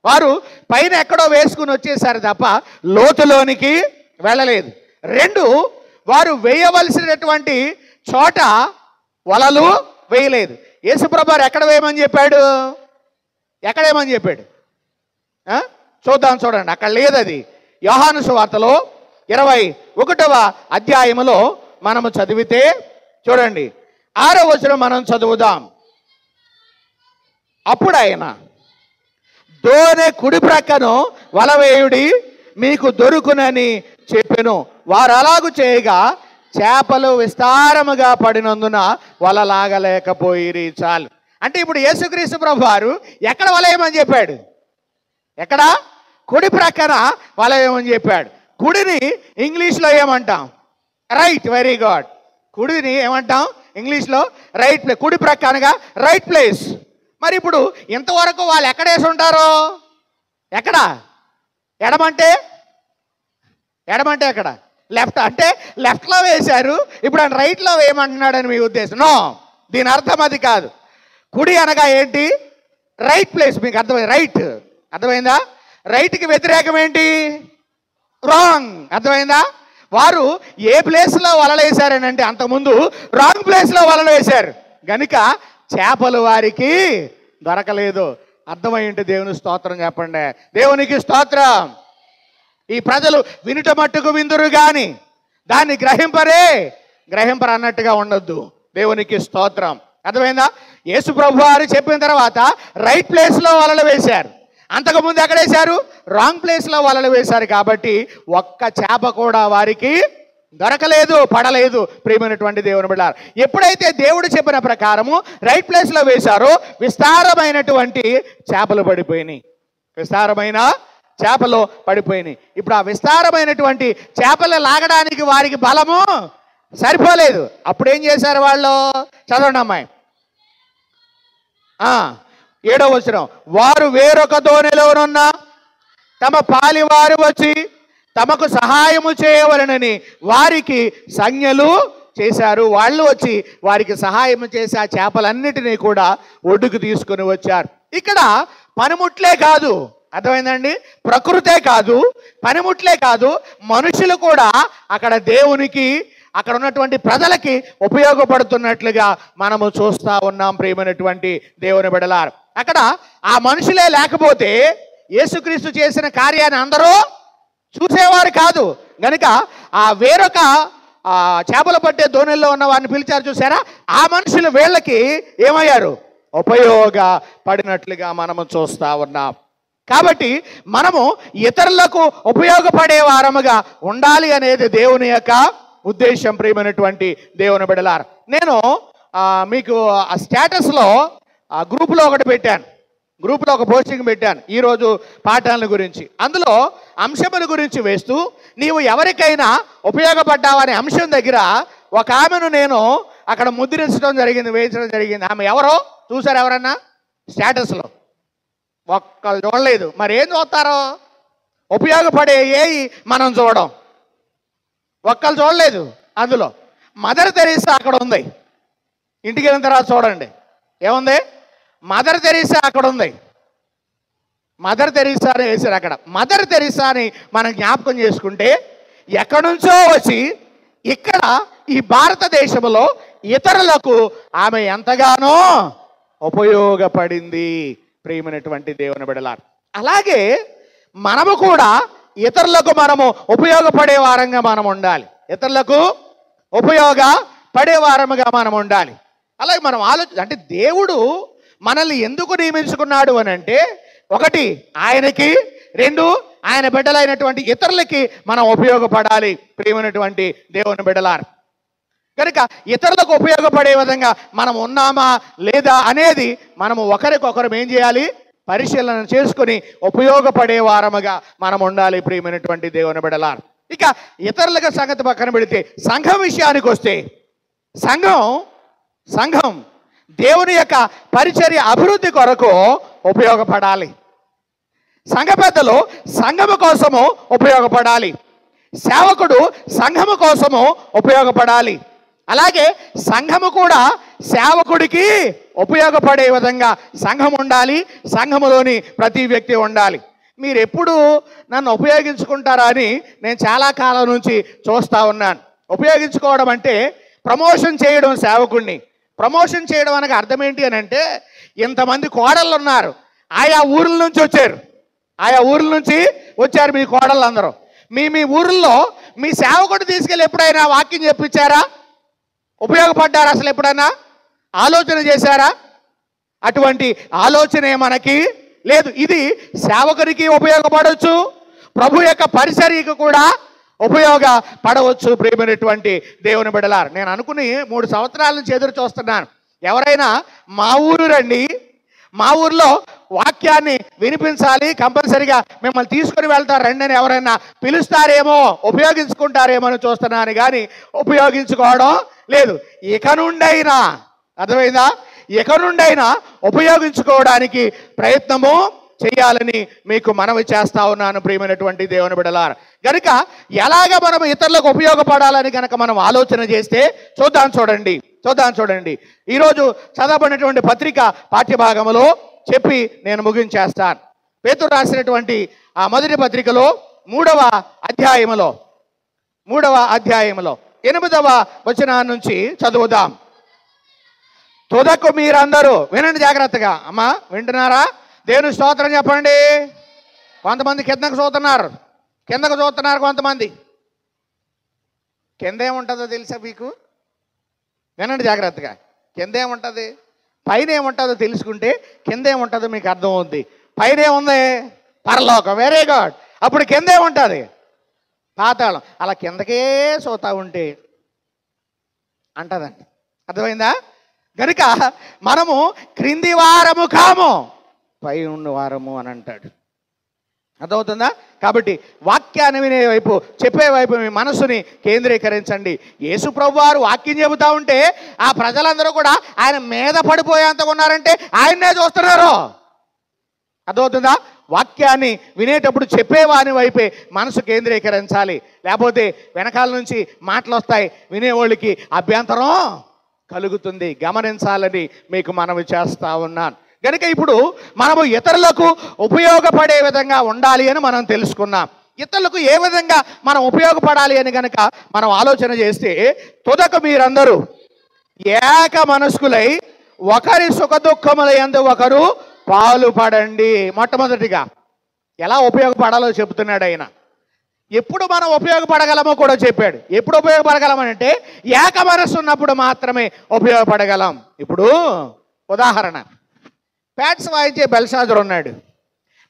వారు పైన ఎక్కడో వేసుకుని వచ్చేసారు తప్ప లోతులోనికి వెళ్ళలేదు. రెండు, వారు వేయవలసినటువంటి చోట వలలు వేయలేదు. యేసుప్రభువారు ఎక్కడ వేయమని చెప్పాడు? ఎక్కడ వేయమని చెప్పాడు? చూద్దాం, చూడండి. అక్కడ లేదు అది. యోహాను సువార్తలో 21వ అధ్యాయములో మనము చదివితే చూడండి, 6వ వచనం మనం చదువుదాం. అప్పుడు ఆయన, దోనె కుడి ప్రక్కను వలవేయుడి, మీకు దొరుకునని చెప్పెను. వారు అలాగు చేయగా చేపలు విస్తారముగా పడినందున వల లాగలేకపోయిరి. చాలు. అంటే ఇప్పుడు యేసుక్రీస్తు ప్రభువారు ఎక్కడ వలయమని చెప్పాడు? ఎక్కడ? కుడి ప్రక్కన వలయమని చెప్పాడు. కుడిని ఇంగ్లీష్లో ఏమంటాం? రైట్. Very good. కుడిని ఏమంటాం ఇంగ్లీష్లో? Right place. కుడి ప్రక్కనగా రైట్ ప్లేస్. మరి ఇప్పుడు ఇంతవరకు వాళ్ళు ఎక్కడ వేసి ఉంటారు? ఎక్కడ? ఎడమంటే ఎక్కడ? లెఫ్ట్. అంటే లెఫ్ట్లో వేశారు, ఇప్పుడు ఆయన రైట్లో వేయమంటున్నాడని మీ ఉద్దేశం? నో, దీని అర్థం అది కాదు. కుడి అనగా ఏంటి? Right place. మీకు అర్థమైంది? రైట్. అర్థమైందా? రైట్కి వ్యతిరేకం ఏంటి? రాంగ్. అర్థమైందా? వారు ఏ ప్లేస్లో వలలు వేశారని అంటే అంతకుముందు రాంగ్ ప్లేస్లో వలలు వేశారు గనుక చేపలు వారికి దొరకలేదు. అర్థమైంటి? దేవుని స్తోత్రం చెప్పండి. దేవునికి స్తోత్రం. ఈ ప్రజలు వినుట మట్టుకు విందురు గాని దాన్ని గ్రహింపరు అన్నట్టుగా ఉండొద్దు. దేవునికి స్తోత్రం. అర్థమైందా? యేసు ప్రభు వారు చెప్పిన తర్వాత రైట్ ప్లేస్లో వలలు వేశారు. అంతకుముందు ఎక్కడ వేశారు? రాంగ్ ప్లేస్లో వలలు వేశారు. కాబట్టి ఒక్క చేప కూడా వారికి దొరకలేదు, పడలేదు. ప్రియమైనటువంటి దేవుని బిడ్డలారా, ఎప్పుడైతే దేవుడు చెప్పిన ప్రకారము రైట్ ప్లేస్లో వేశారో విస్తారమైనటువంటి చేపలు పడిపోయినాయి. విస్తారమైన చేపలు పడిపోయినాయి. ఇప్పుడు ఆ విస్తారమైనటువంటి చేపలు లాగడానికి వారికి బలము సరిపోలేదు. అప్పుడు ఏం చేశారు వాళ్ళు? చదవండి అమ్మాయి. 7వ వచనం. వారు వేరొక దోణిలోనున్న తమ పాలివారు వచ్చి తమకు సహాయము చేయవలనని వారికి సంజ్ఞలు చేశారు. వాళ్ళు వచ్చి వారికి సహాయం చేసి ఆ చేపలన్నిటినీ కూడా ఒడ్డుకు తీసుకొని వచ్చారు. ఇక్కడ పనిముట్లే కాదు, అర్థమైందండి? ప్రకృతే కాదు, పనిముట్లే కాదు, మనుషులు కూడా అక్కడ దేవునికి, అక్కడ ఉన్నటువంటి ప్రజలకి ఉపయోగపడుతున్నట్లుగా మనము చూస్తూ ఉన్నాం. ప్రియమైనటువంటి దేవుని బిడ్డలారా, అక్కడ ఆ మనుషులే లేకపోతే యేసుక్రీస్తు చేసిన కార్యాన్ని అందరూ చూసేవారు కాదు. గనుక ఆ వేరొక చేపలు పట్టే దోణిల్లో ఉన్న వారిని పిలిచారు, చూసారా? ఆ మనుషులు వీళ్ళకి ఏమయ్యారు? ఉపయోగపడినట్లుగా మనము చూస్తూ ఉన్నాం. కాబట్టి మనము ఇతరులకు ఉపయోగపడే వారముగా ఉండాలి అనేది దేవుని యొక్క ఉద్దేశం. ప్రియమైనటువంటి దేవుని బిడ్డలారా, నేను మీకు ఆ స్టేటస్లో గ్రూపులో ఒకటి పెట్టాను. గ్రూప్లో ఒక పోస్టింగ్ పెట్టాను ఈరోజు పాఠాల గురించి. అందులో అంశముల గురించి వేస్తూ నీవు ఎవరికైనా ఉపయోగపడ్డావనే అంశం దగ్గర ఒక ఆమెను నేను అక్కడ ముద్రించడం జరిగింది, వేయించడం జరిగింది. ఆమె ఎవరో చూసారు ఎవరన్నా? స్టేటస్లో ఒక్కళ్ళు చూడలేదు. మరి ఏం చూస్తారో? ఉపయోగపడే ఏవి మనం చూడం. ఒక్కళ్ళు చూడలేదు. అందులో మదర్ తెరీసా అక్కడ ఉంది. ఇంటికి వెళ్ళిన తర్వాత చూడండి ఏముంది. మదర్ తెరీసా అక్కడ ఉంది. మదర్ తెరీసా అని వేశారు అక్కడ. మదర్ తెరీసాని మనం జ్ఞాపకం చేసుకుంటే ఎక్కడి నుంచో వచ్చి ఇక్కడ ఈ భారతదేశంలో ఇతరులకు ఆమె ఎంతగానో ఉపయోగపడింది. ప్రియమైనటువంటి దేవుని బిడ్డలారా, అలాగే మనము కూడా ఇతరులకు మనము ఉపయోగపడే వారంగా మనం ఉండాలి. ఇతరులకు ఉపయోగపడే వారముగా మనం ఉండాలి. అలాగే మనం అంటే దేవుడు మనల్ని ఎందుకు నియమించుకున్నాడు అని అంటే, 1 ఆయనకి, 2 ఆయన బిడ్డలైనటువంటి ఇతరులకి మనం ఉపయోగపడాలి. ప్రియమైనటువంటి దేవుని బిడ్డలారా, కనుక ఇతరులకు ఉపయోగపడే విధంగా మనం ఉన్నామా లేదా అనేది మనము ఒకరికొకరు ఏం చేయాలి? పరిశీలన చేసుకుని ఉపయోగపడే వారముగా మనం ఉండాలి. ప్రియమైనటువంటి దేవుని బిడ్డలారా, ఇక ఇతరులకు సంగతి పక్కన పెడితే సంఘం విషయానికి వస్తే, సంఘం దేవుని యొక్క పరిచర్య అభివృద్ధి కొరకు ఉపయోగపడాలి. సంఘ పెద్దలు సంఘము కోసము ఉపయోగపడాలి. సేవకుడు సంఘము కోసము ఉపయోగపడాలి. అలాగే సంఘము కూడా సేవకుడికి ఉపయోగపడే విధంగా సంఘం ఉండాలి. సంఘములోని ప్రతి వ్యక్తి ఉండాలి. మీరు ఎప్పుడు నన్ను ఉపయోగించుకుంటారా అని నేను చాలా కాలం నుంచి చూస్తూ ఉన్నాను. ఉపయోగించుకోవడం అంటే ప్రమోషన్ చేయడం సేవకుడిని, ప్రమోషన్ చేయడం అనగా అర్థం ఏంటి అని అంటే, ఇంతమంది కోడళ్ళు ఉన్నారు, ఆయా ఊర్ల నుంచి వచ్చారు, ఆయా ఊర్ల నుంచి వచ్చారు మీ కోడళ్ళు అందరూ. మీ ఊర్లో మీ సేవకుడు తీసుకెళ్ళి ఎప్పుడైనా వాక్యం చెప్పించారా? ఉపయోగపడ్డారా? అసలు ఎప్పుడైనా ఆలోచన చేశారా? అటువంటి ఆలోచనే మనకి లేదు. ఇది సేవకునికి ఉపయోగపడవచ్చు, ప్రభు యొక్క పరిచర్యకు కూడా ఉపయోగపడవచ్చు. ప్రియమైనటువంటి దేవుని బిడ్డలారా, నేను అనుకుని 3 సంవత్సరాల నుంచి ఎదురు చూస్తున్నాను, ఎవరైనా మా ఊరు రండి, మా ఊర్లో వాక్యాన్ని వినిపించాలి, కంపల్సరిగా మిమ్మల్ని తీసుకొని వెళ్తారు రండి అని ఎవరైనా పిలుస్తారేమో, ఉపయోగించుకుంటారేమో అని చూస్తున్నాను, కానీ ఉపయోగించుకోవడం లేదు. ఇక నుండైనా, అర్థమైందా, ఇక నుండైనా ఉపయోగించుకోవడానికి ప్రయత్నము చేయాలని మీకు మనవి చేస్తా ఉన్నాను ప్రియమైనటువంటి దేవుని బిడ్డలారా. కనుక ఎలాగ మనం ఇతరులకు ఉపయోగపడాలని కనుక మనం ఆలోచన చేస్తే చూద్దాం చూడండి. ఈరోజు చదవబడినటువంటి పత్రిక పాఠ్యభాగంలో చెప్పి నేను ముగించేస్తాను. పేతురు రాసినటువంటి ఆ మొదటి పత్రికలో 3వ అధ్యాయములో 8వ వచనం నుంచి చదువుదాం. తుదకు మీరందరూ వినండి జాగ్రత్తగా. అమ్మా వింటున్నారా? దేవుని స్తోత్రం చెప్పండి. కొంతమంది కిందకు చూస్తున్నారు కొంతమంది. కింద ఏముంటుందో తెలుసా మీకు? వినండి జాగ్రత్తగా. కింద ఏముంటుంది, పైన ఏముంటుందో తెలుసుకుంటే కింద ఏముంటుందో మీకు అర్థమవుద్ది. పైన ఏముంది? పరలోకం. Very good. అప్పుడు కింద ఏముంటుంది? పాతాళం. అలా కిందకే చూతా ఉంటే అంటదండి. అర్థమైందా? కనుక మనము క్రింది వారము కాము, పై ఉన్న వారము అని అంటాడు. అర్థమవుతుందా? కాబట్టి వాక్యాన్ని వినే వైపు, చెప్పే వైపు మీ మనసుని కేంద్రీకరించండి. యేసు ప్రభువు వారు వాక్యం చెబుతా ఉంటే ఆ ప్రజలందరూ కూడా ఆయన మీద పడిపోయేంతగా ఉన్నారంటే ఆయన్నే చూస్తున్నారు. అర్థమవుతుందా? వాక్యాన్ని వినేటప్పుడు చెప్పేవాని వైపే మనసు కేంద్రీకరించాలి, లేకపోతే వెనకాల నుంచి మాటలు వస్తాయి, వినేవాళ్ళకి అభ్యంతరం కలుగుతుంది. గమనించాలని మీకు మనవి చేస్తా ఉన్నాను. కనుక ఇప్పుడు మనము ఇతరులకు ఉపయోగపడే విధంగా ఉండాలి అని మనం తెలుసుకున్నాం. ఇతరులకు ఏ విధంగా మనం ఉపయోగపడాలి అని కనుక మనం ఆలోచన చేస్తే, తుదకు మీరందరూ ఏక మనస్కులై ఒకరి సుఖ దుఃఖముల యందు ఒకరు పాలుపడండి. మొట్టమొదటిగా ఎలా ఉపయోగపడాలో చెబుతున్నాడు ఆయన. ఎప్పుడు మనం ఉపయోగపడగలమో కూడా చెప్పాడు. ఎప్పుడు ఉపయోగపడగలమనంటే ఏక మనస్సు ఉన్నప్పుడు మాత్రమే ఉపయోగపడగలం. ఇప్పుడు ఉదాహరణ, ప్యాట్స్ వాయించే బెల్షాజర్ ఉన్నాడు,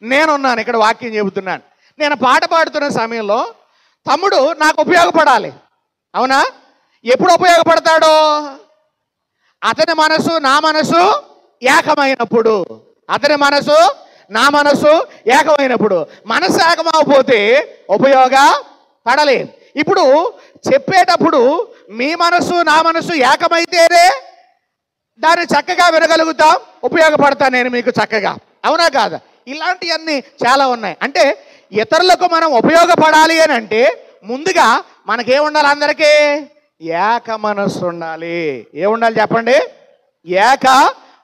నేనున్నాను, ఇక్కడ వాక్యం చెబుతున్నాను. నేను పాట పాడుతున్న సమయంలో తమ్ముడు నాకు ఉపయోగపడాలి, అవునా? ఎప్పుడు ఉపయోగపడతాడో? అతని మనసు నా మనసు ఏకమైనప్పుడు. అతని మనసు నా మనసు ఏకమైనప్పుడు. మనసు ఏకమైపోతే ఉపయోగపడలేదు. ఇప్పుడు చెప్పేటప్పుడు మీ మనసు నా మనసు ఏకమైతేనే దాన్ని చక్కగా వినగలుగుతాం, ఉపయోగపడతాను నేను మీకు చక్కగా, అవునా కాదా? ఇలాంటివన్నీ చాలా ఉన్నాయి. అంటే ఇతరులకు మనం ఉపయోగపడాలి అని అంటే ముందుగా మనకేముండాలి? అందరికీ ఏక మనస్సు ఉండాలి. ఏముండాలి చెప్పండి? ఏక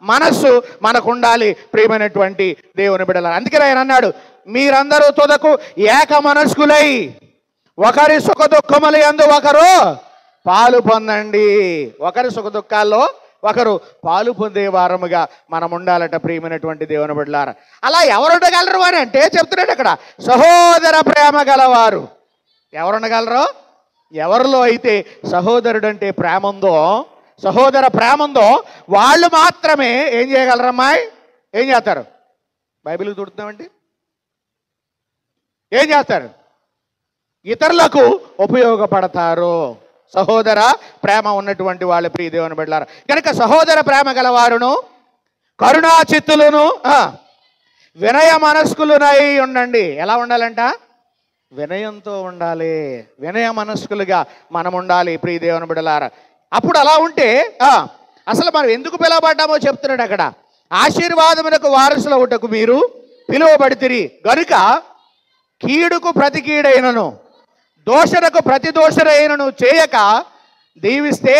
మనస్సు మనకు ఉండాలి ప్రియమైనటువంటి దేవుని బిడ్డలారా. అందుకే ఆయన అన్నాడు, మీరందరూ తుదకు ఏక మనస్కులై ఒకరి సుఖ దుఃఖముల యందు ఒకరు పాలు పొందండి. ఒకరి సుఖ దుఃఖాల్లో ఒకరు పాలు పొందే వారముగా మనం ఉండాలట ప్రియమైనటువంటి దేవుని బిడ్డలారా. అలా ఎవరు ఉండగలరు అని అంటే చెప్తున్నాడు అక్కడ, సహోదర ప్రేమ గలవారు. ఎవరు ఉండగలరు? ఎవరిలో అయితే సహోదరుడు అంటే ప్రేమ ఉందో, సహోదర ప్రేమ ఉందో వాళ్ళు మాత్రమే ఏం చేయగలరమ్మాయి? ఏం చేస్తారు? బైబిల్కి తుడుతున్నామండి. ఏం చేస్తారు? ఇతరులకు ఉపయోగపడతారు. సహోదర ప్రేమ ఉన్నటువంటి వాళ్ళ ప్రియ దేవుని బిడ్డలారా. కనుక సహోదర ప్రేమ గలవారును, కరుణా చిత్తులను, వినయ మనస్కులునై ఉండండి. ఎలా ఉండాలంట? వినయంతో ఉండాలి. వినయ మనస్కులుగా మనం ఉండాలి ప్రియ దేవుని బిడ్డలారా. అప్పుడు అలా ఉంటే అసలు మనం ఎందుకు పిలువబడ్డామో చెప్తున్నాడు అక్కడ. ఆశీర్వాదమునకు వారసులవుటకు మీరు పిలువబడితిరి గనుక కీడుకు ప్రతి కీడైనను దోషణకు ప్రతి దోషరైనను చేయక దీవిస్తే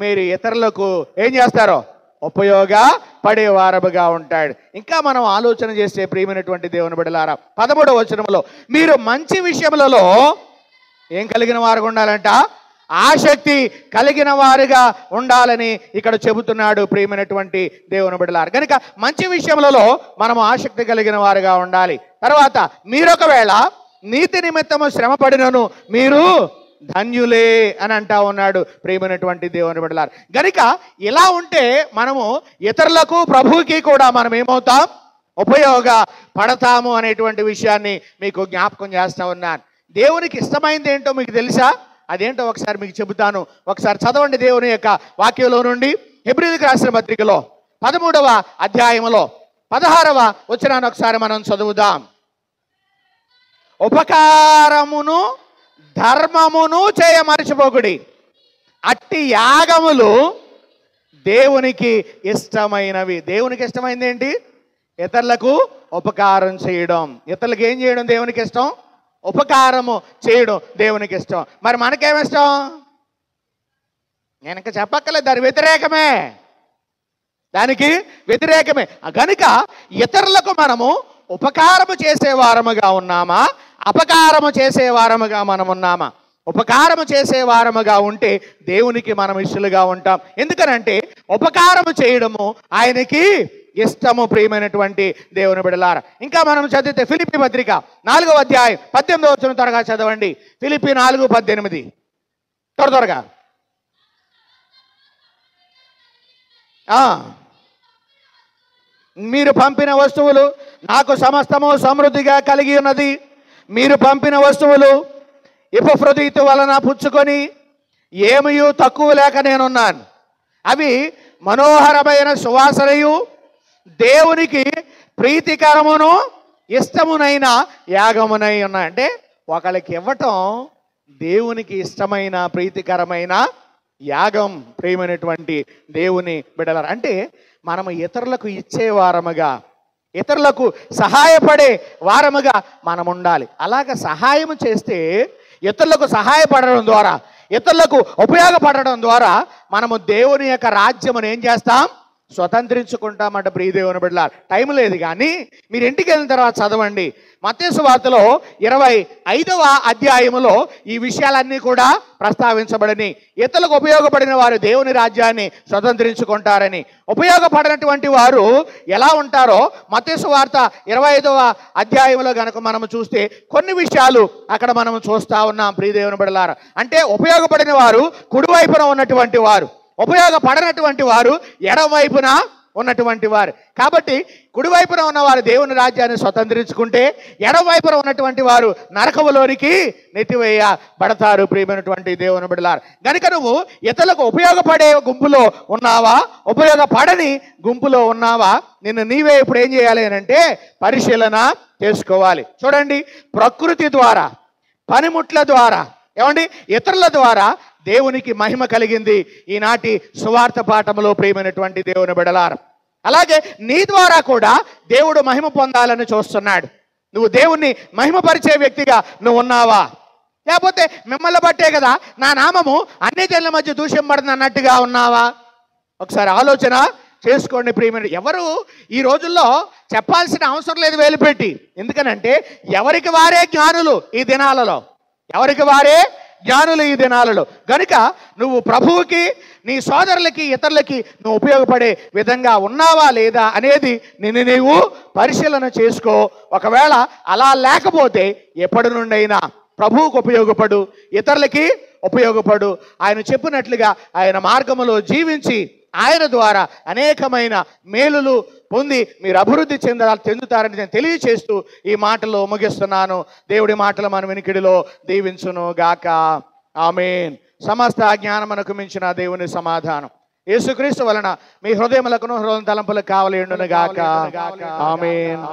మీరు ఇతరులకు ఏం చేస్తారో ఉపయోగపడే వారముగా ఉంటాడు. ఇంకా మనం ఆలోచన చేస్తే ప్రియమైనటువంటి దేవుని బిడ్డలారా, 13వ వచనంలో మీరు మంచి విషయములలో ఏం కలిగిన వారుగా ఉండాలంట? ఆసక్తి కలిగిన వారుగా ఉండాలని ఇక్కడ చెబుతున్నాడు ప్రియమైనటువంటి దేవుని బిడ్డలారా. కనుక మంచి విషయములలో మనము ఆసక్తి కలిగిన వారుగా ఉండాలి. తర్వాత మీరొకవేళ నీతి నిమిత్తము శ్రమ పడినను మీరు ధన్యులే అని అంటా ఉన్నాడు ప్రియమైనటువంటి దేవుని బిడ్డలారా. గనుక ఇలా ఉంటే మనము ఇతరులకు ప్రభువుకి కూడా మనం ఏమవుతాం, ఉపయోగపడతాము అనేటువంటి విషయాన్ని మీకు జ్ఞాపకం చేస్తా ఉన్నాను. దేవునికి ఇష్టమైంది ఏంటో మీకు తెలుసా? అదేంటో ఒకసారి మీకు చెబుతాను. ఒకసారి చదవండి దేవుని యొక్క వాక్యంలో నుండి. హెబ్రీయులకు రాసిన పత్రికలో 13వ అధ్యాయములో 16వ వచనాన్ని ఒకసారి మనం చదువుదాం. ఉపకారమును ధర్మమును చేయ మరచిపోకుడి, అట్టి యాగములు దేవునికి ఇష్టమైనవి. దేవునికి ఇష్టమైంది ఏంటి? ఇతరులకు ఉపకారం చేయడం. ఇతరులకు ఏం చేయడం దేవునికి ఇష్టం? ఉపకారము చేయడం దేవునికి ఇష్టం. మరి మనకేమిష్టం? నేను ఇంకా చెప్పక్కర్లేదు, దాని వ్యతిరేకమే, దానికి వ్యతిరేకమే. కనుక ఇతరులకు మనము ఉపకారము చేసేవారముగా ఉన్నామా, అపకారము చేసేవారముగా మనం ఉన్నామా? ఉపకారము చేసేవారముగా ఉంటే దేవునికి మనం ఇష్టలుగా ఉంటాం. ఎందుకనంటే ఉపకారము చేయడము ఆయనకి ఇష్టము ప్రియమైనటువంటి దేవుని బిడ్డలారా. ఇంకా మనం చదివితే ఫిలిప్పీ పత్రిక 4వ అధ్యాయం 18వ వచనం త్వరగా చదవండి. ఫిలిప్పీ 4:18 త్వరగా. మీరు పంపిన వస్తువులు నాకు సమస్తము సమృద్ధిగా కలిగి ఉన్నది. మీరు పంపిన వస్తువులు ఎపఫ్రొదితు వలన పుచ్చుకొని ఏమయూ తక్కువ లేక నేనున్నాను. అవి మనోహరమైన సువాసనయు దేవునికి ప్రీతికరమును ఇష్టమునైన యాగమునై ఉన్నాయి. అంటే ఒకళ్ళకి ఇవ్వటం దేవునికి ఇష్టమైన ప్రీతికరమైన యాగం ప్రియమైనటువంటి దేవుని బిడ్డలారా. అంటే మనము ఇతరులకు ఇచ్చే వారముగా, ఇతరులకు సహాయపడే వారముగా మనం ఉండాలి. అలాగ సహాయం చేస్తే, ఇతరులకు సహాయపడడం ద్వారా, ఇతరులకు ఉపయోగపడడం ద్వారా మనము దేవుని యొక్క రాజ్యమును ఏం చేస్తాం? స్వతంత్రించుకుంటామంట ప్రియ దేవుని బిడ్డలారా. టైం లేదు కానీ మీరు ఇంటికి వెళ్ళిన తర్వాత చదవండి. మత్తయి సువార్తలో 25వ అధ్యాయములో ఈ విషయాలన్నీ కూడా ప్రస్తావించబడని. ఇతరులకు ఉపయోగపడిన వారు దేవుని రాజ్యాన్ని స్వతంత్రించుకుంటారని, ఉపయోగపడినటువంటి వారు ఎలా ఉంటారో మత్తయి సువార్త 25వ అధ్యాయంలో కనుక మనము చూస్తే కొన్ని విషయాలు అక్కడ మనం చూస్తూ ఉన్నాం ప్రియ దేవుని బిడ్డలారా. అంటే ఉపయోగపడిన వారు కుడివైపున ఉన్నటువంటి వారు, ఉపయోగపడనటువంటి వారు ఎడమవైపున ఉన్నటువంటి వారు. కాబట్టి కుడివైపున ఉన్నవారు దేవుని రాజ్యాన్ని స్వతంత్రించుకుంటే, ఎడమవైపున ఉన్నటువంటి వారు నరకములోనికి నెట్టివేయబడతారు ప్రియమైనటువంటి దేవుని బిడ్డలారా. కనుక నువ్వు ఇతరులకు ఉపయోగపడే గుంపులో ఉన్నావా, ఉపయోగపడని గుంపులో ఉన్నావా? నిన్ను నీవే ఇప్పుడు ఏం చేయాలి అంటే పరిశీలన చేసుకోవాలి. చూడండి, ప్రకృతి ద్వారా, పనిముట్ల ద్వారా, ఏమండి ఇతరుల ద్వారా దేవునికి మహిమ కలిగింది ఈనాటి సువార్త పాఠములో ప్రియమైనటువంటి దేవుని బిడ్డలారా. అలాగే నీ ద్వారా కూడా దేవుడు మహిమ పొందాలని చూస్తున్నాడు. నువ్వు దేవుణ్ణి మహిమపరిచే వ్యక్తిగా నువ్వు ఉన్నావా? లేకపోతే మిమ్మల్ని బట్టే కదా నా నామము అన్ని జనుల మధ్య దూషింపబడింది అన్నట్టుగా ఉన్నావా? ఒకసారి ఆలోచన చేసుకోండి ప్రియమైన. ఎవరు ఈ రోజుల్లో చెప్పాల్సిన అవసరం లేదు వేలుపెట్టి. ఎందుకనంటే ఎవరికి వారే జ్ఞానులు ఈ దినాలలో, ఎవరికి వారే జ్ఞానులు ఈ దినాలలో. కనుక నువ్వు ప్రభువుకి, నీ సోదరులకి, ఇతరులకి నువ్వు ఉపయోగపడే విధంగా ఉన్నావా లేదా అనేది నిన్ను నీవు పరిశీలన చేసుకో. ఒకవేళ అలా లేకపోతే ఎప్పటి నుండైనా ప్రభువుకు ఉపయోగపడు, ఇతరులకి ఉపయోగపడు. ఆయన చెప్పినట్లుగా ఆయన మార్గములో జీవించి ఆయన ద్వారా అనేకమైన మేలులు పొంది మీరు అభివృద్ధి చెందుతారని నేను తెలియచేస్తూ ఈ మాటలు ముగిస్తున్నాను. దేవుడి మాటలు మన వినికిడిలో దీవించును గాక. ఆమేన్. సమస్త జ్ఞానమునకు మించిన దేవుని సమాధానం యేసుక్రీస్తు వలన మీ హృదయములకును హృదయ తలంపులకు కావలి ఉండును గాక. ఆమేన్.